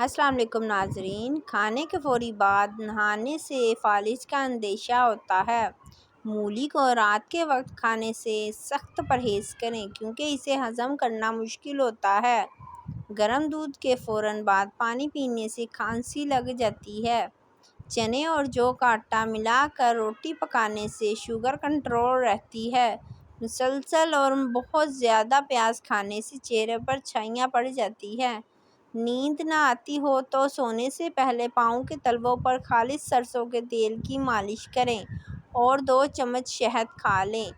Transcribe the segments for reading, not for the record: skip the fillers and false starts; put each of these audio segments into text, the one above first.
السلام علیکم ناظرین، کھانے کے فوری بعد نہانے سے فالج کا اندیشہ ہوتا ہے۔ مولی کو رات کے وقت کھانے سے سخت پرہیز کریں کیونکہ اسے ہضم کرنا مشکل ہوتا ہے۔ گرم دودھ کے فوراً بعد پانی پینے سے کھانسی لگ جاتی ہے۔ چنے اور جو کا آٹا ملا کر روٹی پکانے سے شوگر کنٹرول رہتی ہے۔ مسلسل اور بہت زیادہ پیاز کھانے سے چہرے پر چھائیاں پڑ جاتی ہیں۔ نیند نہ آتی ہو تو سونے سے پہلے پاؤں کے تلووں پر خالص سرسوں کے تیل کی مالش کریں اور 2 چمچ شہد کھا لیں۔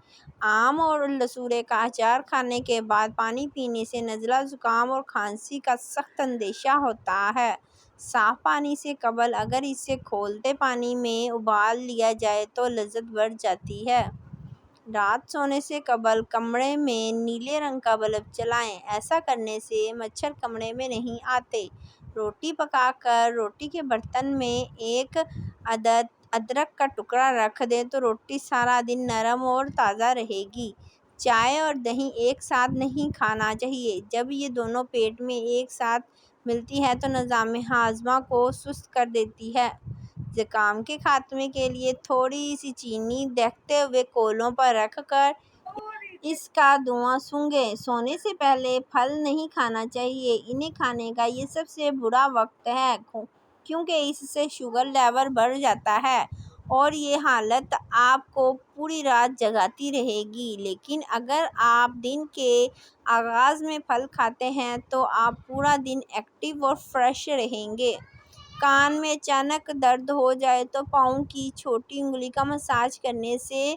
آم اور لسوڑے کا اچار کھانے کے بعد پانی پینے سے نزلہ، زکام اور کھانسی کا سخت اندیشہ ہوتا ہے۔ صاف پانی سے قبل اگر اسے کھولتے پانی میں ابال لیا جائے تو لذت بڑھ جاتی ہے۔ رات سونے سے قبل کمرے میں نیلے رنگ کا بلب جلائیں، ایسا کرنے سے مچھر کمرے میں نہیں آتے۔ روٹی پکا کر روٹی کے برتن میں 1 عدد ادرک کا ٹکڑا رکھ دیں تو روٹی سارا دن نرم اور تازہ رہے گی۔ چائے اور دہی ایک ساتھ نہیں کھانا چاہیے۔ جب یہ دونوں پیٹ میں ایک ساتھ ملتی ہیں تو نظام ہاضمہ کو سست کر دیتی ہیں۔ زکام کے خاتمے کے لیے تھوڑی سی چینی دہکتے ہوئے کولوں پر رکھ کر اس کا دھواں سونگھیں۔ سونے سے پہلے پھل نہیں کھانا چاہیے۔ انہیں کھانے کا یہ سب سے برا وقت ہے کیونکہ اس سے شوگر لیول بڑھ جاتا ہے اور یہ حالت آپ کو پوری رات جگاتی رہے گی۔ لیکن اگر آپ دن کے آغاز میں پھل کھاتے ہیں تو آپ پورا دن ایکٹیو اور فریش رہیں گے۔ کان میں اچانک درد ہو جائے تو پاؤں کی چھوٹی انگلی کا مساج کرنے سے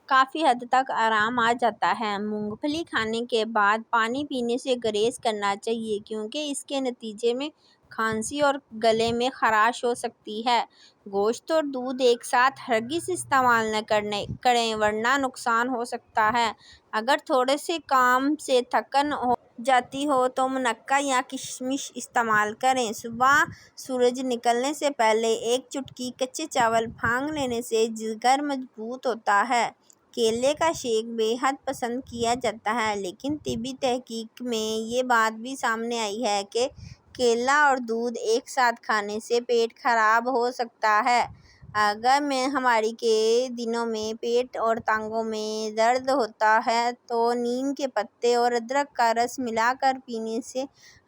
کافی حد تک آرام آ جاتا ہے۔ مونگ پھلی کھانے کے بعد پانی پینے سے گریز کرنا چاہیے کیونکہ اس کے نتیجے میں کھانسی اور گلے میں خراش ہو سکتی ہے۔ گوشت اور دودھ ایک ساتھ ہرگز استعمال نہ کریں ورنہ نقصان ہو سکتا ہے۔ اگر تھوڑے سے کام سے تھکن ہو جاتی ہو تو منقع یا کشمش استعمال کریں۔ صبح سورج نکلنے سے پہلے 1 چٹکی کچے چاول پھونک لینے سے جگر مضبوط ہوتا ہے۔ کیلے کا شیک بے حد پسند کیا جاتا ہے لیکن طبی تحقیق میں یہ بات بھی سامنے آئی ہے کہ کیلا اور دودھ ایک ساتھ کھانے سے پیٹ خراب ہو سکتا ہے۔ اگر مہاماری کے دنوں میں پیٹ اور ٹانگوں میں درد ہوتا ہے تو نیم کے پتے اور ادرک کا رس ملا کر پینے سے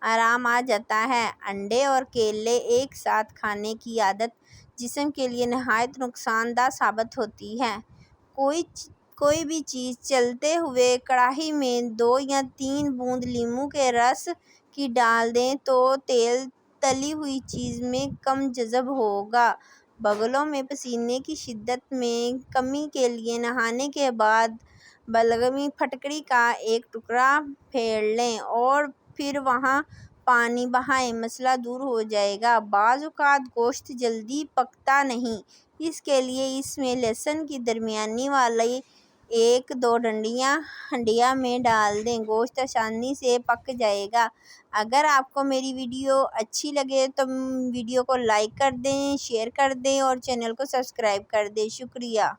آرام آ جاتا ہے۔ انڈے اور کیلے ایک ساتھ کھانے کی عادت جسم کے لیے نہایت نقصان دہ ثابت ہوتی ہے۔ کوئی بھی چیز چلتے ہوئے کڑاہی میں 2 یا 3 بوند لیموں کے رس کی ڈال دیں تو تیل تلی ہوئی چیز میں کم جذب ہوگا۔ بغلوں میں پسینے کی شدت میں کمی کے لیے نہانے کے بعد بلغمی پھٹکری کا 1 ٹکڑا پھیڑ لیں اور پھر وہاں پانی بہائیں، مسئلہ دور ہو جائے گا۔ بعض اوقات گوشت جلدی پکتا نہیں، اس کے لیے اس میں لہسن کی درمیانی والی 1-2 ڈنڈیاں ہنڈیا میں ڈال دیں، گوشت آسانی سے پک جائے گا۔ اگر آپ کو میری ویڈیو اچھی لگے تو ویڈیو کو لائک کر دیں، شیئر کر دیں اور چینل کو سبسکرائب کر دیں۔ شکریہ۔